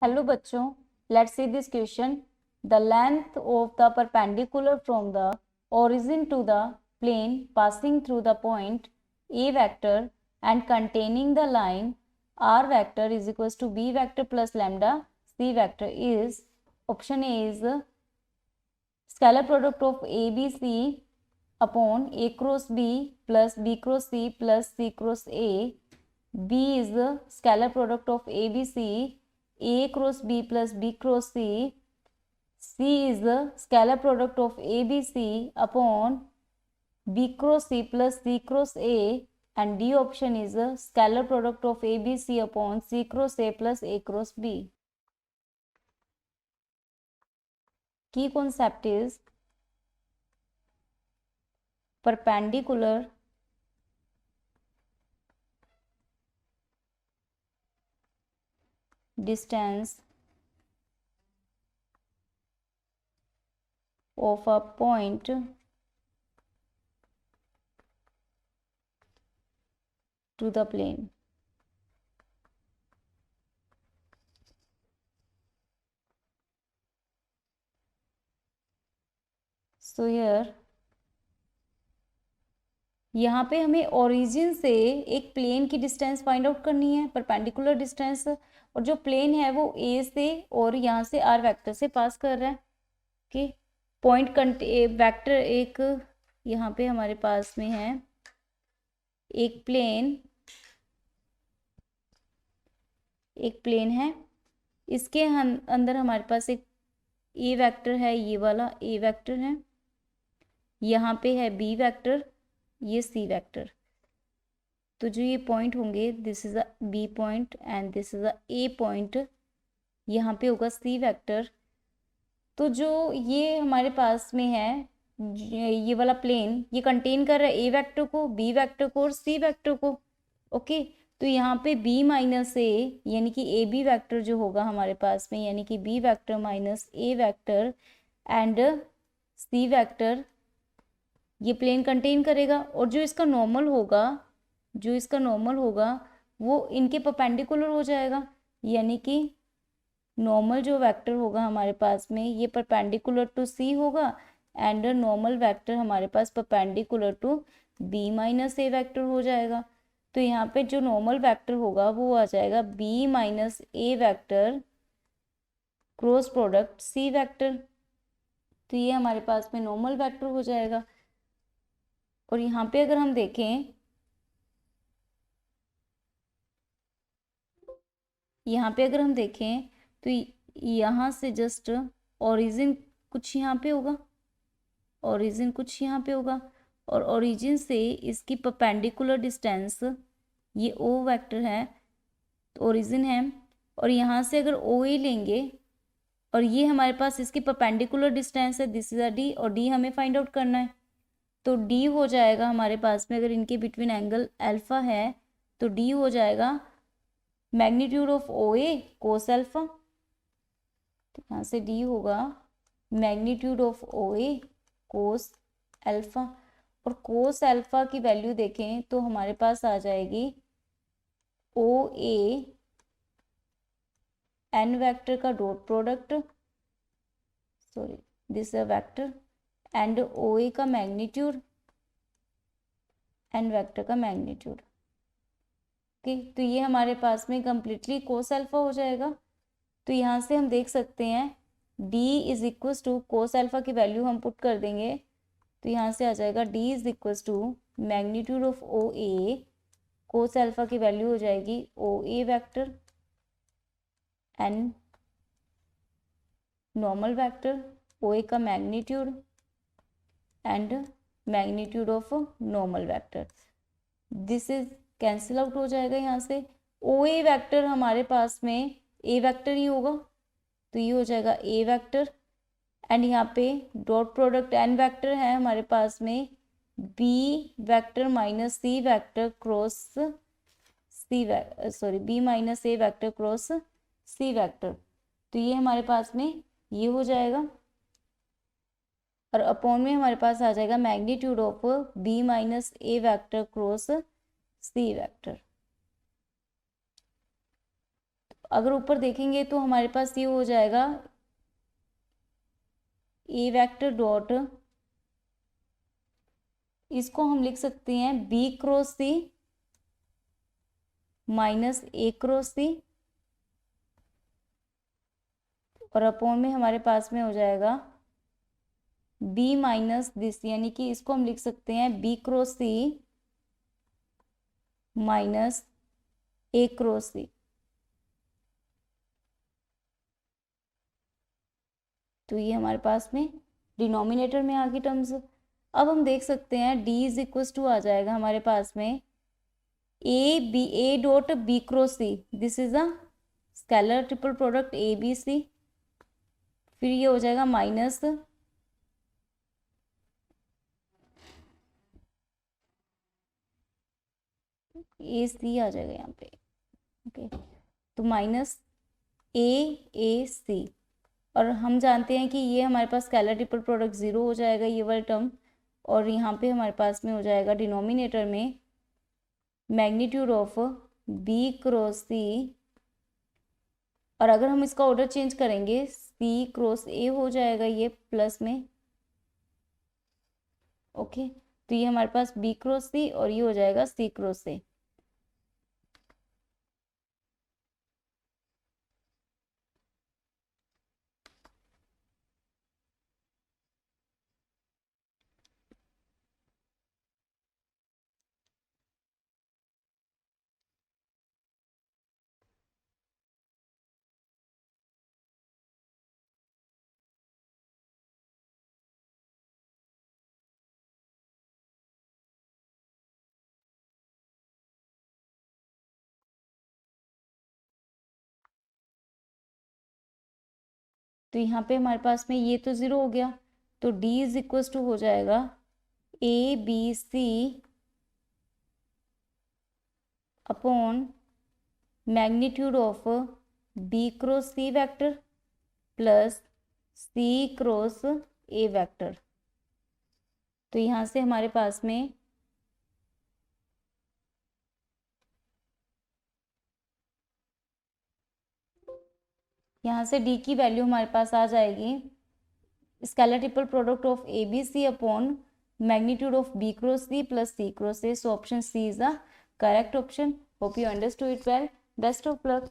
Hello बच्चों, let's see this question. The length of the perpendicular from the origin to the plane passing through the point A vector and containing the line R vector is equals to B vector plus lambda C vector is, option A is scalar product of ABC upon A cross B plus B cross C plus C cross A. B is the scalar product of ABC A cross B plus B cross C. C is the scalar product of ABC upon B cross C plus C cross A. And D option is the scalar product of ABC upon C cross A plus A cross B. Key concept is perpendicular distance of a point to the plane. So here यहाँ पे हमें origin से एक plane की distance find out करनी है, perpendicular distance, और जो प्लेन है वो ए से और यहाँ से आर वेक्टर से पास कर रहा है. ओके, पॉइंट वेक्टर एक यहाँ पे हमारे पास में है एक प्लेन है, इसके अंदर हमारे पास एक ए वेक्टर है, ये वाला ए वेक्टर है, यहाँ पे है बी वेक्टर, ये सी वेक्टर. तो जो ये पॉइंट होंगे, this is a B point and this is a A point, यहाँ पे होगा सी वेक्टर. तो जो ये हमारे पास में है ये वाला प्लेन, ये कंटेन कर रहा है ए वेक्टर को, बी वेक्टर को और सी वेक्टर को. ओके, तो यहाँ पे बी माइनस ए यानी कि ए बी वेक्टर जो होगा हमारे पास में, यानी कि B vector minus A vector and C vector, ये प्लेन कंटेन करेगा. और जो इसका नॉर्मल होगा वो इनके परपेंडिकुलर हो जाएगा, यानी कि नॉर्मल जो वेक्टर होगा हमारे पास में ये परपेंडिकुलर टू सी होगा एंड नॉर्मल वेक्टर हमारे पास perpendicular to B minus A vector हो जाएगा. तो यहाँ पे जो नॉर्मल वेक्टर होगा वो आ जाएगा B minus A vector cross product C vector. तो ये हमारे पास में नॉर्मल वेक्टर हो जाएगा. और यहाँ पे अगर हम देखें, तो यहाँ से जस्ट ओरिजिन कुछ यहाँ पे होगा, और ओरिजिन से इसकी परपेंडिकुलर डिस्टेंस ये ओ वेक्टर है, तो ओरिजिन है, और यहाँ से अगर ओ ए लेंगे और ये हमारे पास इसकी परपेंडिकुलर डिस्टेंस है, दिस इज अ डी, और डी हमें फाइंड आउट करना है. तो डी हो जाएगा हमारे पास में, अगर इनके बिटवीन एंगल अल्फा है तो डी हो जाएगा magnitude of O A cos alpha. तो यहाँ से डी होगा magnitude of O A cos alpha. और कोस अल्फा की वैल्यू देखें तो हमारे पास आ जाएगी ओ ए एन वेक्टर का dot product, sorry this is a vector, and O A का मैग्नीट्यूड, एन वेक्टर का मैग्नीट्यूड. ओके, तो ये हमारे पास में कंप्लीटली कोस अल्फा हो जाएगा. तो यहाँ से हम देख सकते हैं d is equals to cos alpha की वैल्यू हम पुट कर देंगे, तो यहाँ से आ जाएगा d is equals to magnitude of O A, cos alpha की वैल्यू हो जाएगी O A vector and normal vector, O A का magnitude and magnitude of normal vector. This is cancel out हो जाएगा. यहाँ से ओ ए वेक्टर हमारे पास में ए वेक्टर ही होगा, तो ये हो जाएगा ए वेक्टर, एंड यहाँ पे डॉट प्रोडक्ट एन वेक्टर है हमारे पास में B vector minus C vector cross B minus A vector cross C vector. तो ये हमारे पास में ये हो जाएगा, और अपॉन में हमारे पास आ जाएगा magnitude of B minus A vector cross C vector. अगर ऊपर देखेंगे तो हमारे पास ये हो जाएगा ए वेक्टर डॉट, इसको हम लिख सकते हैं बी क्रॉस सी माइनस ए क्रॉस सी, और अपॉन में हमारे पास में हो जाएगा बी माइनस दिस, यानी कि इसको हम लिख सकते हैं बी क्रॉस सी माइनस ए क्रॉस सी। तो ये हमारे पास में डिनोमिनेटर में आ गई टर्म्स। अब हम देख सकते हैं d इज इक्वल टू आ जाएगा हमारे पास में A dot B cross C, this is a scalar triple product A B C, फिर ये हो जाएगा माइनस ए सी आ जाएगा यहाँ पे, ओके। तो माइनस ए सी, और हम जानते हैं कि ये हमारे पास स्केलर ट्रिपल प्रोडक्ट ज़ीरो हो जाएगा ये वाला टर्म, और यहाँ पे हमारे पास में हो जाएगा डिनोमिनेटर में मैग्नीट्यूड ऑफ बी क्रॉस सी, और अगर हम इसका ऑर्डर चेंज करेंगे सी क्रॉस ए हो जाएगा ये प्लस में, ओके। तो ये हमारे पास बी क्रॉस सी और ये हो जाएगा सी क्रॉस ए। तो यहाँ पे हमारे पास में ये तो ज़ीरो हो गया, तो d इज इक्वल टू हो जाएगा A B C upon magnitude of B cross C vector plus C cross A vector. तो यहाँ से हमारे पास में यहाँ से d की वैल्यू हमारे पास आ जाएगी scalar triple product of A B C upon magnitude of B cross C plus C cross A. So option C is the correct option. Hope you understood it well. Best of luck.